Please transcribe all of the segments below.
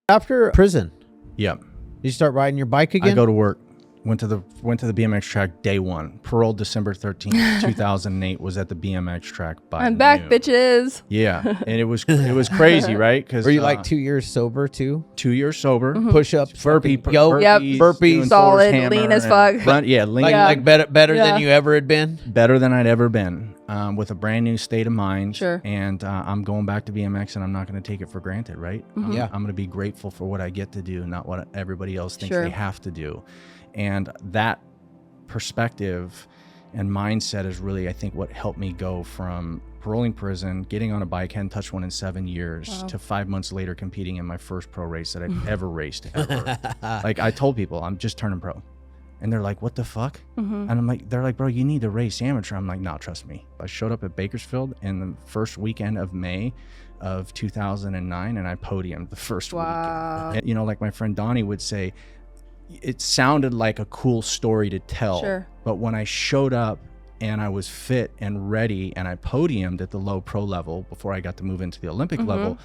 After prison, Yep. you start riding your bike again? I go to work. Went to the BMX track day one. Paroled December 13th, 2008. Was at the BMX track by I'm back, noon. bitches. Yeah, and it was crazy, right? Because Were you like 2 years sober too? 2 years sober, Push-ups, burpees, Yep. burpees, doing solid, Thor's hammer lean as and fuck. lean, like better Yeah. than you ever had been? better than I'd ever been, with a brand new state of mind. Sure. And I'm going back to BMX, and I'm not going to take it for granted, right? Yeah. I'm going to be grateful for what I get to do, not what everybody else thinks Sure. they have to do. And that perspective and mindset is really, I think, what helped me go from paroling prison, getting on a bike, hadn't touched one in 7 years, to 5 months later competing in my first pro race that I've ever raced ever. Like, I told people I'm just turning pro, and they're like, what the fuck? And I'm like, they're like, bro, you need to race amateur. I'm like, no, trust me. I showed up at Bakersfield in the first weekend of May of 2009, and I podiumed the first Wow. weekend. You know, like my friend Donnie would say, it sounded like a cool story to tell. Sure. But when I showed up and I was fit and ready and I podiumed at the low pro level before I got to move into the Olympic level,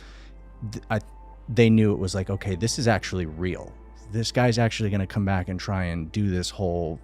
they knew it was like, okay, this is actually real. This guy's actually going to come back and try and do this whole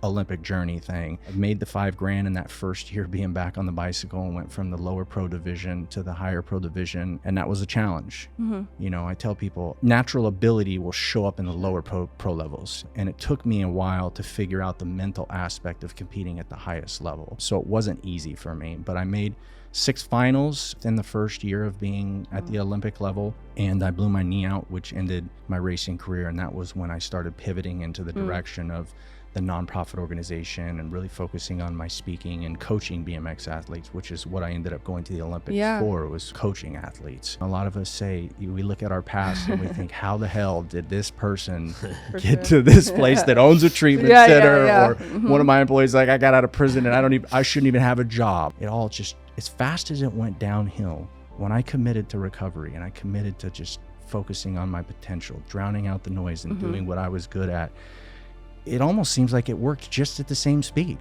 Olympic journey thing. I made the $5,000 in that first year being back on the bicycle, and went from the lower pro division to the higher pro division. And that was a challenge. You know, I tell people natural ability will show up in the lower pro levels. And it took me a while to figure out the mental aspect of competing at the highest level. So it wasn't easy for me, but I made 6 finals in the first year of being at the Olympic level, and I blew my knee out, which ended my racing career. And that was when I started pivoting into the direction of the nonprofit organization and really focusing on my speaking and coaching BMX athletes, which is what I ended up going to the Olympics for, was coaching athletes. A lot of us say, we look at our past and we think, how the hell did this person get to this place that owns a treatment center? Or one of my employees, like, I got out of prison and I shouldn't even have a job. It all just, as fast as it went downhill, when I committed to recovery and I committed to just focusing on my potential, drowning out the noise and doing what I was good at, it almost seems like it worked just at the same speed.